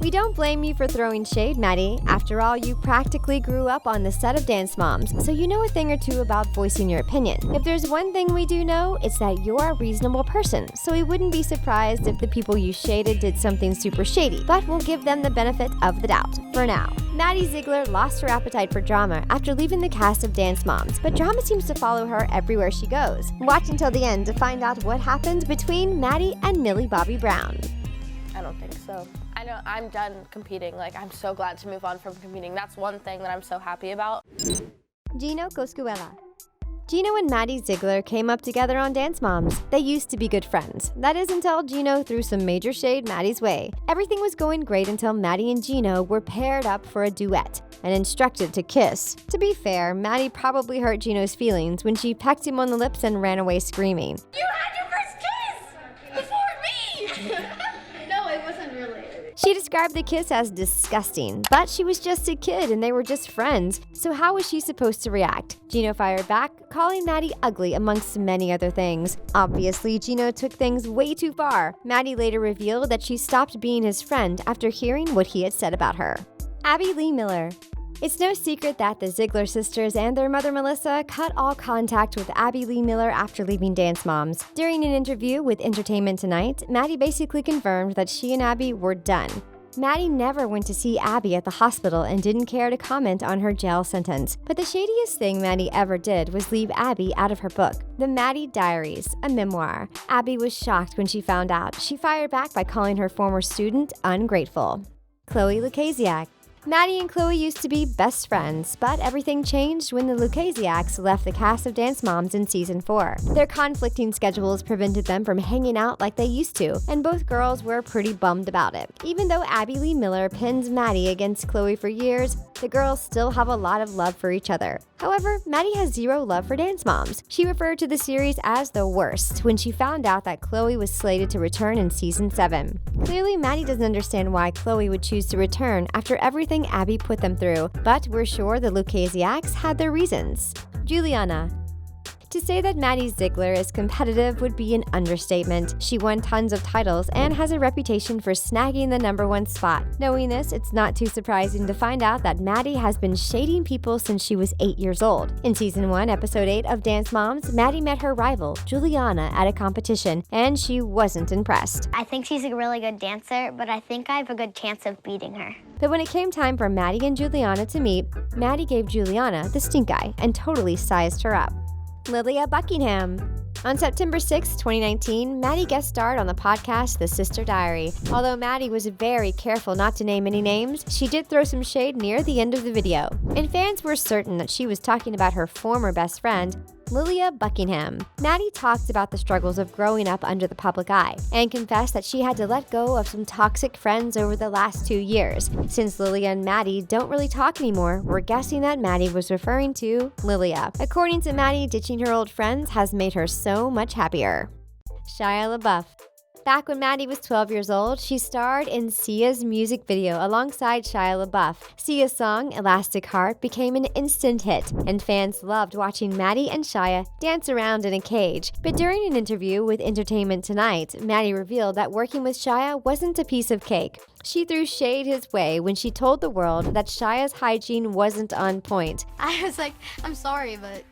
We don't blame you for throwing shade, Maddie. After all, you practically grew up on the set of Dance Moms, so you know a thing or two about voicing your opinion. If there's one thing we do know, it's that you're a reasonable person, so we wouldn't be surprised if the people you shaded did something super shady, but we'll give them the benefit of the doubt, for now. Maddie Ziegler lost her appetite for drama after leaving the cast of Dance Moms, but drama seems to follow her everywhere she goes. Watch until the end to find out what happened between Maddie and Millie Bobby Brown. I don't think so. I know I'm done competing. Like, I'm so glad to move on from competing. That's one thing that I'm so happy about. Gino Coscuela. Gino and Maddie Ziegler came up together on Dance Moms. They used to be good friends. That is until Gino threw some major shade Maddie's way. Everything was going great until Maddie and Gino were paired up for a duet and instructed to kiss. To be fair, Maddie probably hurt Gino's feelings when she pecked him on the lips and ran away screaming. You had your first kiss before me! No, it wasn't really. She described the kiss as disgusting, but she was just a kid and they were just friends, so how was she supposed to react? Gino fired back, calling Maddie ugly amongst many other things. Obviously, Gino took things way too far. Maddie later revealed that she stopped being his friend after hearing what he had said about her. Abby Lee Miller. It's no secret that the Ziegler sisters and their mother Melissa cut all contact with Abby Lee Miller after leaving Dance Moms. During an interview with Entertainment Tonight, Maddie basically confirmed that she and Abby were done. Maddie never went to see Abby at the hospital and didn't care to comment on her jail sentence. But the shadiest thing Maddie ever did was leave Abby out of her book, The Maddie Diaries, a memoir. Abby was shocked when she found out. She fired back by calling her former student ungrateful. Chloe Lucchese. Maddie and Chloe used to be best friends, but everything changed when the Lucchese left the cast of Dance Moms in season 4. Their conflicting schedules prevented them from hanging out like they used to, and both girls were pretty bummed about it. Even though Abby Lee Miller pinned Maddie against Chloe for years, the girls still have a lot of love for each other. However, Maddie has zero love for Dance Moms. She referred to the series as the worst when she found out that Chloe was slated to return in season 7. Clearly, Maddie doesn't understand why Chloe would choose to return after everything Abby put them through, but we're sure the Lucchese had their reasons. Julianna. To say that Maddie Ziegler is competitive would be an understatement. She won tons of titles and has a reputation for snagging the #1 spot. Knowing this, it's not too surprising to find out that Maddie has been shading people since she was 8 years old. In season 1, episode 8 of Dance Moms, Maddie met her rival, Julianna, at a competition, and she wasn't impressed. I think she's a really good dancer, but I think I have a good chance of beating her. But when it came time for Maddie and Julianna to meet, Maddie gave Julianna the stink eye and totally sized her up. Lilia Buckingham. On September 6, 2019, Maddie guest starred on the podcast The Sister Diary. Although Maddie was very careful not to name any names, she did throw some shade near the end of the video. And fans were certain that she was talking about her former best friend, Lilia Buckingham. Maddie talked about the struggles of growing up under the public eye and confessed that she had to let go of some toxic friends over the last 2 years. Since Lilia and Maddie don't really talk anymore, we're guessing that Maddie was referring to Lilia. According to Maddie, ditching her old friends has made her so much happier. Shia LaBeouf. Back when Maddie was 12 years old, she starred in Sia's music video alongside Shia LaBeouf. Sia's song, Elastic Heart, became an instant hit, and fans loved watching Maddie and Shia dance around in a cage. But during an interview with Entertainment Tonight, Maddie revealed that working with Shia wasn't a piece of cake. She threw shade his way when she told the world that Shia's hygiene wasn't on point. I was like, I'm sorry, but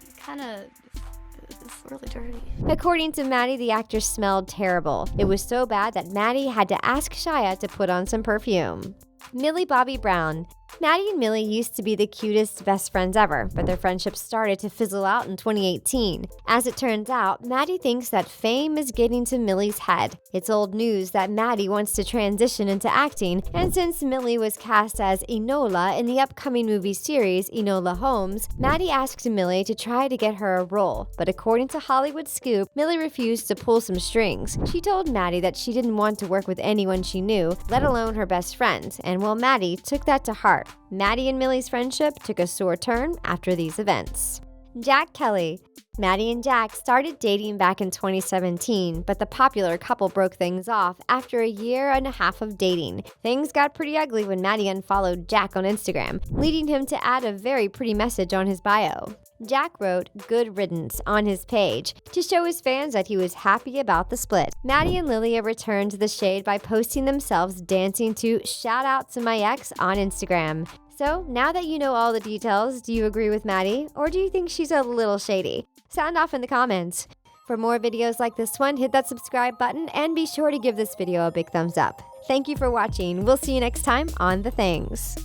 it's really dirty. According to Maddie, the actor smelled terrible. It was so bad that Maddie had to ask Shia to put on some perfume. Millie Bobby Brown. Maddie and Millie used to be the cutest best friends ever, but their friendship started to fizzle out in 2018. As it turns out, Maddie thinks that fame is getting to Millie's head. It's old news that Maddie wants to transition into acting, and since Millie was cast as Enola in the upcoming movie series Enola Holmes, Maddie asked Millie to try to get her a role, but according to Hollywood Scoop, Millie refused to pull some strings. She told Maddie that she didn't want to work with anyone she knew, let alone her best friend, and well, Maddie took that to heart. Maddie and Millie's friendship took a sore turn after these events. Jack Kelly. Maddie and Jack started dating back in 2017, but the popular couple broke things off after a year and a half of dating. Things got pretty ugly when Maddie unfollowed Jack on Instagram, leading him to add a very pretty message on his bio. Jack wrote "Good riddance" on his page to show his fans that he was happy about the split. Maddie and Lilia returned the shade by posting themselves dancing to "Shout Out to My Ex" on Instagram. So, now that you know all the details, do you agree with Maddie, or do you think she's a little shady? Sound off in the comments. For more videos like this one, hit that subscribe button and be sure to give this video a big thumbs up. Thank you for watching. We'll see you next time on The Things.